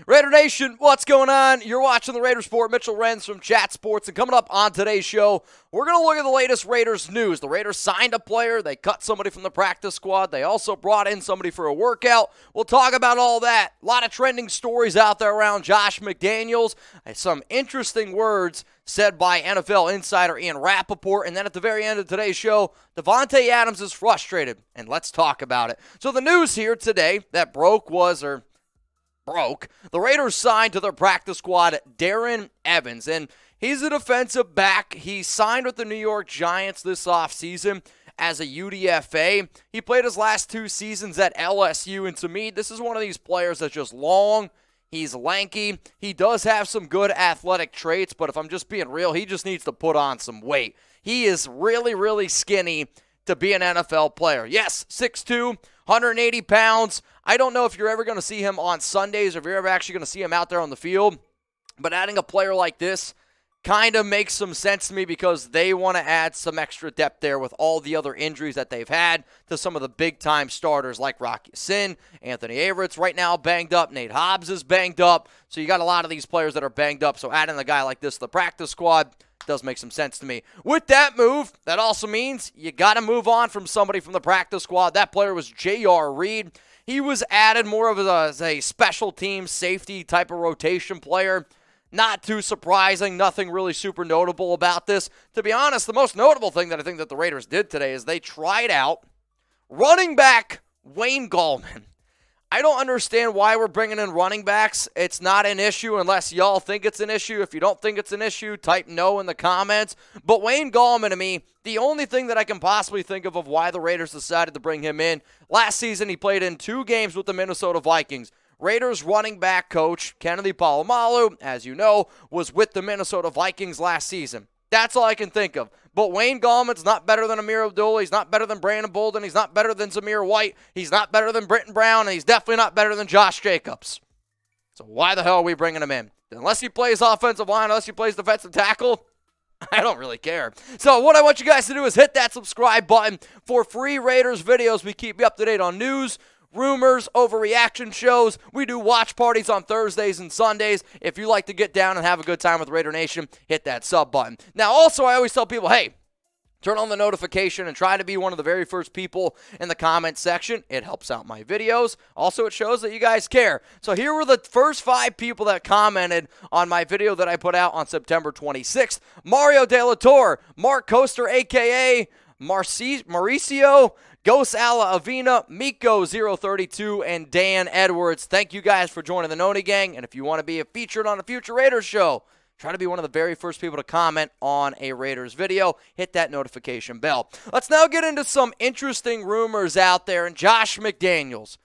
Raider Nation, what's going on? You're watching the Raiders Report. Mitchell Renz from Chat Sports. And coming up on today's show, we're going to look at the latest Raiders news. The Raiders signed a player. They cut somebody from the practice squad. They also brought in somebody for a workout. We'll talk about all that. A lot of trending stories out there around Josh McDaniels. Some interesting words said by NFL insider Ian Rapoport. And then at the very end of today's show, Davante Adams is frustrated. And let's talk about it. So the news here today that broke. The Raiders signed to their practice squad Darren Evans, and he's a defensive back. He signed with the New York Giants this offseason as a UDFA. He played his last 2 seasons at LSU, and to me, this is one of these players that's just long. He's lanky. He does have some good athletic traits, but if I'm just being real, he just needs to put on some weight. He is really, really skinny to be an NFL player. Yes, 6'2", 180 pounds. I don't know if you're ever going to see him on Sundays or if you're ever actually going to see him out there on the field, but adding a player like this kind of makes some sense to me because they want to add some extra depth there with all the other injuries that they've had to some of the big-time starters like Rocky Sin, Anthony Averett right now banged up, Nate Hobbs is banged up, so you got a lot of these players that are banged up, so adding a guy like this to the practice squad does make some sense to me. With that move, that also means you got to move on from somebody from the practice squad. That player was J.R. Reed. He was added more of as a special team safety type of rotation player. Not too surprising, nothing really super notable about this. To be honest, the most notable thing that I think that the Raiders did today is they tried out running back Wayne Gallman. I don't understand why we're bringing in running backs. It's not an issue unless y'all think it's an issue. If you don't think it's an issue, type no in the comments. But Wayne Gallman, to me, the only thing that I can possibly think of why the Raiders decided to bring him in, last season he played in 2 games with the Minnesota Vikings. Raiders running back coach Kennedy Polamalu, as you know, was with the Minnesota Vikings last season. That's all I can think of. But Wayne Gallman's not better than Amir Abdullah. He's not better than Brandon Bolden. He's not better than Zamir White. He's not better than Britton Brown. And he's definitely not better than Josh Jacobs. So why the hell are we bringing him in? Unless he plays offensive line, unless he plays defensive tackle, I don't really care. So what I want you guys to do is hit that subscribe button for free Raiders videos. We keep you up to date on news, rumors, overreaction shows. We do watch parties on Thursdays and Sundays. If you like to get down and have a good time with Raider Nation, hit that sub button. Now, also, I always tell people, hey, turn on the notification and try to be one of the very first people in the comment section. It helps out my videos. Also, it shows that you guys care. So here were the first 5 people that commented on my video that I put out on September 26th. Mario De La Torre, Mark Coaster, a.k.a. Mauricio, Ghost Ala Avina, Miko032, and Dan Edwards. Thank you guys for joining the Noni Gang. And if you want to be featured on a future Raiders show, try to be one of the very first people to comment on a Raiders video. Hit that notification bell. Let's now get into some interesting rumors out there. And Josh McDaniels,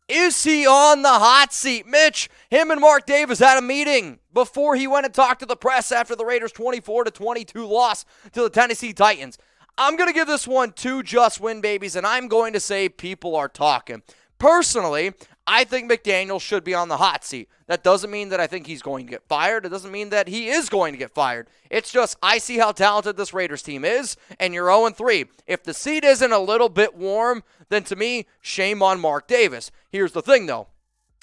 is he on the hot seat? Mitch, him and Mark Davis had a meeting before he went and talked to the press after the Raiders' 24-22 loss to the Tennessee Titans. I'm going to give this one 2 just win babies, and I'm going to say people are talking. Personally, I think McDaniels should be on the hot seat. That doesn't mean that I think he's going to get fired. It doesn't mean that he is going to get fired. It's just I see how talented this Raiders team is, and you're 0-3. If the seat isn't a little bit warm, then to me, shame on Mark Davis. Here's the thing, though.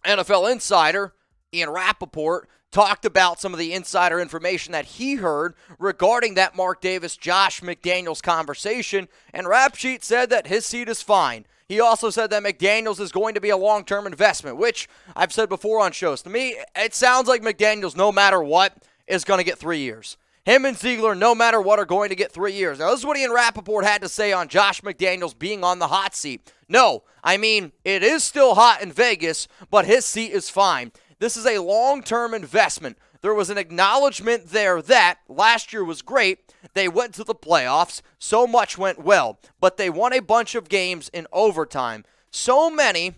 NFL insider Ian Rapoport talked about some of the insider information that he heard regarding that Mark Davis-Josh McDaniels conversation, and Rapsheet said that his seat is fine. He also said that McDaniels is going to be a long-term investment, which I've said before on shows. To me, it sounds like McDaniels, no matter what, is going to get 3 years. Him and Ziegler, no matter what, are going to get 3 years. Now, this is what Ian Rapoport had to say on Josh McDaniels being on the hot seat. No, I mean, it is still hot in Vegas, but his seat is fine. This is a long-term investment. There was an acknowledgement there that last year was great. They went to the playoffs. So much went well. But they won a bunch of games in overtime. So many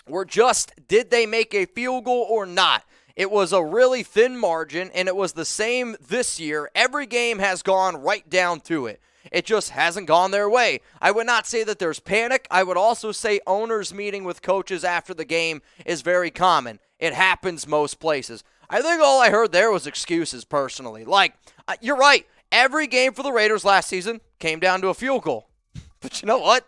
were just, did they make a field goal or not? It was a really thin margin, and it was the same this year. Every game has gone right down to it. It just hasn't gone their way. I would not say that there's panic. I would also say owners meeting with coaches after the game is very common. It happens most places. I think all I heard there was excuses personally. Like, you're right. Every game for the Raiders last season came down to a field goal. But you know what?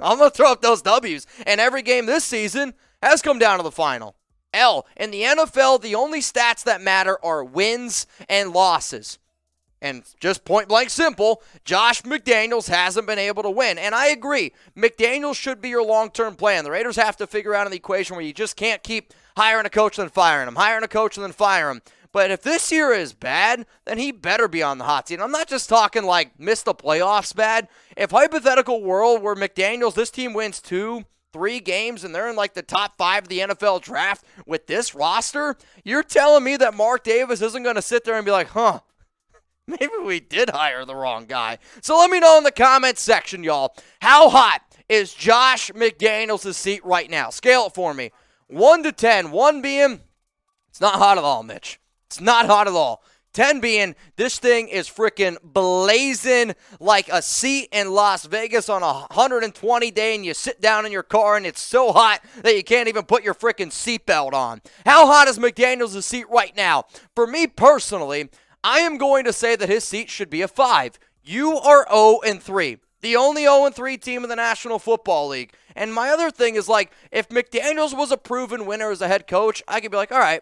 I'm going to throw up those W's. And every game this season has come down to the final. L. In the NFL, the only stats that matter are wins and losses. And just point blank simple, Josh McDaniels hasn't been able to win. And I agree, McDaniels should be your long-term plan. The Raiders have to figure out an equation where you just can't keep hiring a coach and then firing him, hiring a coach and then firing him. But if this year is bad, then he better be on the hot seat. And I'm not just talking like miss the playoffs bad. If hypothetical world where McDaniels, this team wins 2-3 games and they're in like the top 5 of the NFL draft with this roster, you're telling me that Mark Davis isn't going to sit there and be like, maybe we did hire the wrong guy. So let me know in the comments section, y'all. How hot is Josh McDaniels' seat right now? Scale it for me. 1 to 10. 1 being, it's not hot at all, Mitch. It's not hot at all. 10 being, this thing is freaking blazing like a seat in Las Vegas on a 120 day and you sit down in your car and it's so hot that you can't even put your freaking seatbelt on. How hot is McDaniels' seat right now? For me personally, I am going to say that his seat should be a 5. You are 0-3. The only 0-3 team in the National Football League. And my other thing is like, if McDaniels was a proven winner as a head coach, I could be like, all right,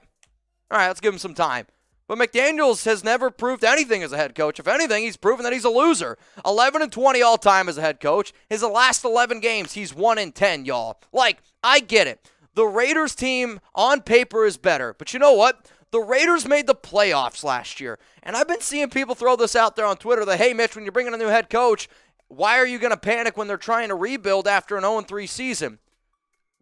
let's give him some time. But McDaniels has never proved anything as a head coach. If anything, he's proven that he's a loser. 11-20 all-time as a head coach. His last 11 games, he's 1-10, y'all. Like, I get it. The Raiders team on paper is better. But you know what? The Raiders made the playoffs last year. And I've been seeing people throw this out there on Twitter that, hey, Mitch, when you're bringing a new head coach, why are you going to panic when they're trying to rebuild after an 0-3 season?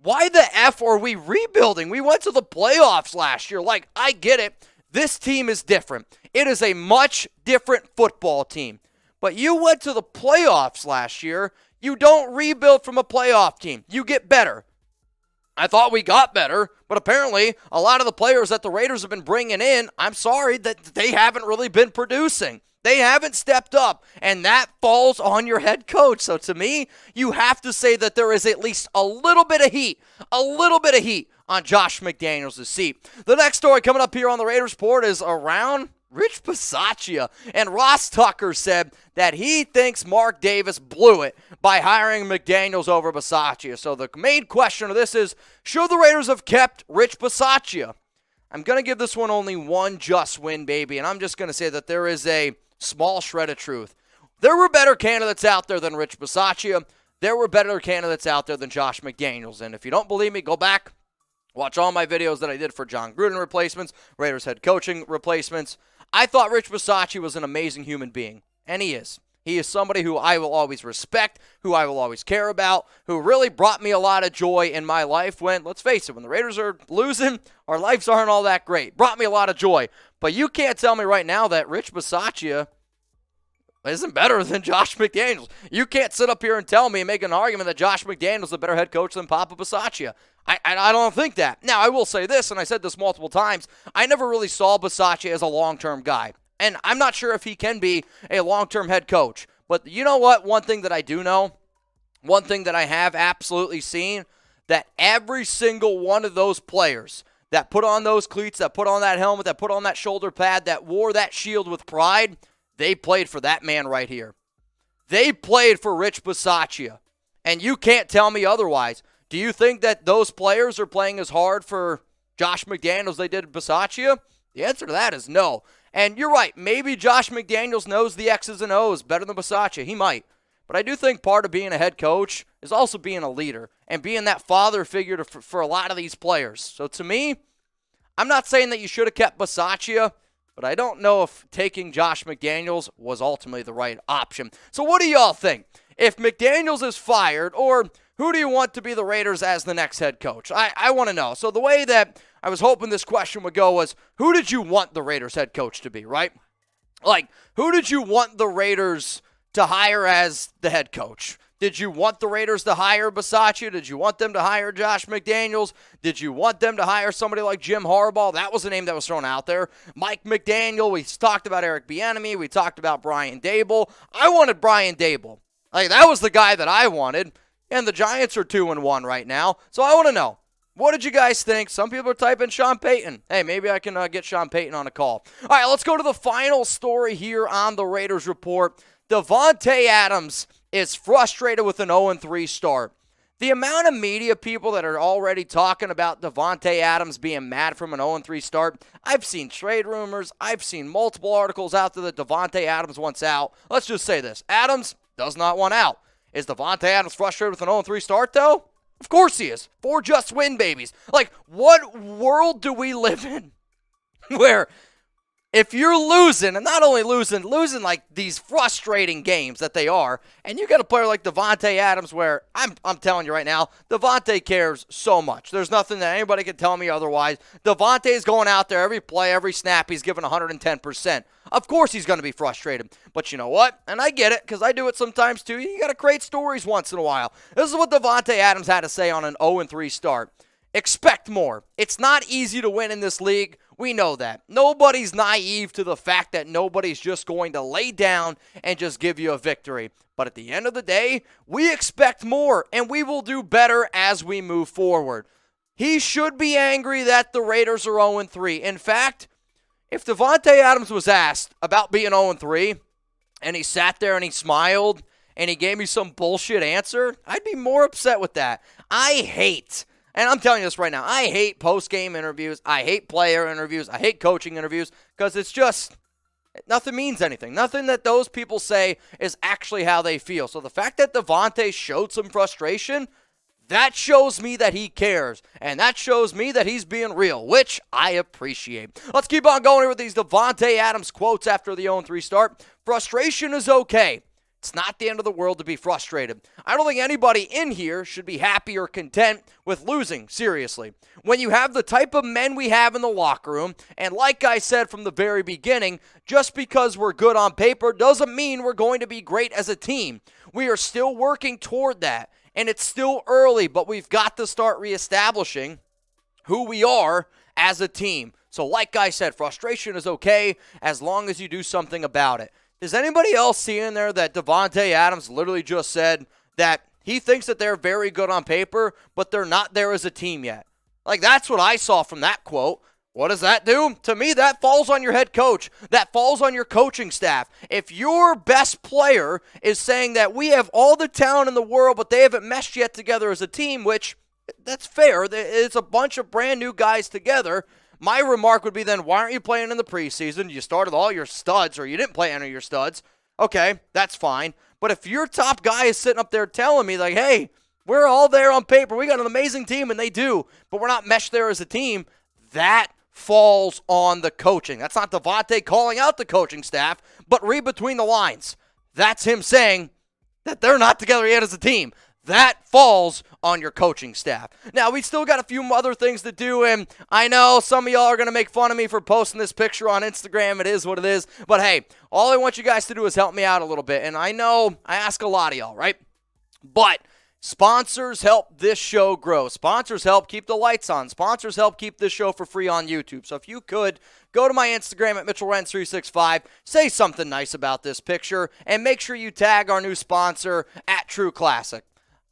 Why the F are we rebuilding? We went to the playoffs last year. Like, I get it. This team is different. It is a much different football team. But you went to the playoffs last year. You don't rebuild from a playoff team. You get better. I thought we got better, but apparently a lot of the players that the Raiders have been bringing in, I'm sorry, that they haven't really been producing. They haven't stepped up, and that falls on your head coach. So to me, you have to say that there is at least a little bit of heat on Josh McDaniels' seat. The next story coming up here on the Raiders Report is around Rich Bisaccia. And Ross Tucker said that he thinks Mark Davis blew it by hiring McDaniels over Bisaccia. So the main question of this is, should the Raiders have kept Rich Bisaccia? I'm going to give this one only one just win, baby, and I'm just going to say that there is a small shred of truth. There were better candidates out there than Rich Bisaccia. There were better candidates out there than Josh McDaniels. And if you don't believe me, go back, watch all my videos that I did for John Gruden replacements, Raiders head coaching replacements. I thought Rich Bisaccia was an amazing human being, and he is. He is somebody who I will always respect, who I will always care about, who really brought me a lot of joy in my life when, let's face it, when the Raiders are losing, our lives aren't all that great. Brought me a lot of joy. But you can't tell me right now that Rich Bisaccia isn't better than Josh McDaniels. You can't sit up here and tell me and make an argument that Josh McDaniels is a better head coach than Papa Bisaccia. I don't think that. Now, I will say this, and I said this multiple times, I never really saw Bisaccia as a long-term guy. And I'm not sure if he can be a long-term head coach. But you know what? One thing that I do know, one thing that I have absolutely seen, that every single one of those players that put on those cleats, that put on that helmet, that put on that shoulder pad, that wore that shield with pride, they played for that man right here. They played for Rich Bisaccia. And you can't tell me otherwise. Do you think that those players are playing as hard for Josh McDaniels as they did Bisaccia? The answer to that is no. And you're right, maybe Josh McDaniels knows the X's and O's better than Bisaccia. He might. But I do think part of being a head coach is also being a leader and being that father figure for a lot of these players. So to me, I'm not saying that you should have kept Bisaccia, but I don't know if taking Josh McDaniels was ultimately the right option. So what do y'all think? If McDaniels is fired, or who do you want to be the Raiders as the next head coach? I want to know. So the way that I was hoping this question would go was, who did you want the Raiders head coach to be, right? Like, who did you want the Raiders to hire as the head coach? Did you want the Raiders to hire Bisaccia? Did you want them to hire Josh McDaniels? Did you want them to hire somebody like Jim Harbaugh? That was the name that was thrown out there. Mike McDaniel. We talked about Eric Bieniemy. We talked about Brian Daboll. I wanted Brian Daboll. Like, that was the guy that I wanted. And the Giants are 2-1 right now. So I want to know, what did you guys think? Some people are typing Sean Payton. Hey, maybe I can get Sean Payton on a call. All right, let's go to the final story here on the Raiders Report. Davante Adams is frustrated with an 0-3 start. The amount of media people that are already talking about Davante Adams being mad from an 0-3 start, I've seen trade rumors, I've seen multiple articles out there that Davante Adams wants out. Let's just say this, Adams does not want out. Is Davante Adams frustrated with an 0-3 start, though? Of course he is. 4 just win babies. Like, what world do we live in where if you're losing, and not only losing like these frustrating games that they are, and you got a player like Davante Adams where I'm telling you right now, Davante cares so much. There's nothing that anybody can tell me otherwise. Davante is going out there every play, every snap, he's giving 110%. Of course he's going to be frustrated. But you know what? And I get it because I do it sometimes too. You got to create stories once in a while. This is what Davante Adams had to say on an 0-3 start. Expect more. It's not easy to win in this league. We know that. Nobody's naive to the fact that nobody's just going to lay down and just give you a victory. But at the end of the day, we expect more, and we will do better as we move forward. He should be angry that the Raiders are 0-3. In fact, if Davante Adams was asked about being 0-3, and he sat there and he smiled, and he gave me some bullshit answer, I'd be more upset with that. And I'm telling you this right now, I hate post-game interviews, I hate player interviews, I hate coaching interviews, because it's just, nothing means anything. Nothing that those people say is actually how they feel. So the fact that Davante showed some frustration, that shows me that he cares, and that shows me that he's being real, which I appreciate. Let's keep on going here with these Davante Adams quotes after the 0-3 start. Frustration is okay. It's not the end of the world to be frustrated. I don't think anybody in here should be happy or content with losing, seriously. When you have the type of men we have in the locker room, and like I said from the very beginning, just because we're good on paper doesn't mean we're going to be great as a team. We are still working toward that, and it's still early, but we've got to start reestablishing who we are as a team. So like I said, frustration is okay as long as you do something about it. Does anybody else see in there that Davante Adams literally just said that he thinks that they're very good on paper, but they're not there as a team yet? Like, that's what I saw from that quote. What does that do? To me, that falls on your head coach. That falls on your coaching staff. If your best player is saying that we have all the talent in the world, but they haven't meshed yet together as a team, which, that's fair. It's a bunch of brand new guys together. My remark would be then, why aren't you playing in the preseason? You started all your studs, or you didn't play any of your studs. Okay, that's fine. But if your top guy is sitting up there telling me, like, hey, we're all there on paper, we got an amazing team, and they do, but we're not meshed there as a team, that falls on the coaching. That's not Davante calling out the coaching staff, but read between the lines. That's him saying that they're not together yet as a team. That falls on your coaching staff. Now, we still got a few other things to do, and I know some of y'all are going to make fun of me for posting this picture on Instagram. It is what it is. But, hey, all I want you guys to do is help me out a little bit. And I know I ask a lot of y'all, right? But sponsors help this show grow. Sponsors help keep the lights on. Sponsors help keep this show for free on YouTube. So if you could, go to my Instagram at MitchellRens365, say something nice about this picture, and make sure you tag our new sponsor at True Classic.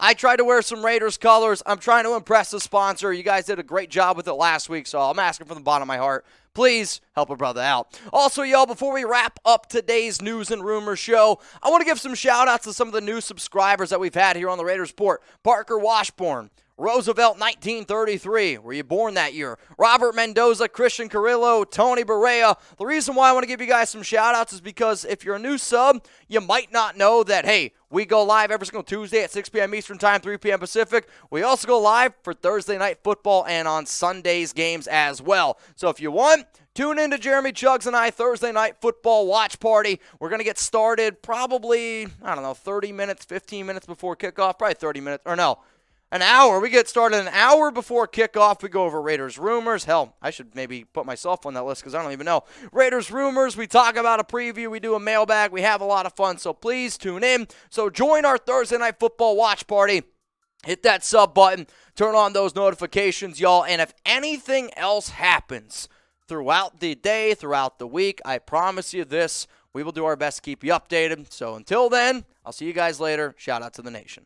I tried to wear some Raiders colors. I'm trying to impress the sponsor. You guys did a great job with it last week, so I'm asking from the bottom of my heart. Please help a brother out. Also, y'all, before we wrap up today's News and Rumors show, I want to give some shout-outs to some of the new subscribers that we've had here on the Raiders Report. Parker Washburn, Roosevelt 1933, were you born that year? Robert Mendoza, Christian Carrillo, Tony Barea. The reason why I want to give you guys some shout-outs is because if you're a new sub, you might not know that, hey, we go live every single Tuesday at 6 p.m. Eastern Time, 3 p.m. Pacific. We also go live for Thursday Night Football and on Sunday's games as well. So if you want, tune in to Jeremy Chuggs and I Thursday Night Football Watch Party. We're going to get started probably, 30 minutes, 15 minutes before kickoff. Probably 30 minutes, or no, an hour. We get started an hour before kickoff. We go over Raiders rumors. Hell, I should maybe put myself on that list because I don't even know. Raiders rumors. We talk about a preview. We do a mailbag. We have a lot of fun. So please tune in. So join our Thursday Night Football watch party. Hit that sub button. Turn on those notifications, y'all. And if anything else happens throughout the day, throughout the week, I promise you this, we will do our best to keep you updated. So until then, I'll see you guys later. Shout out to the nation.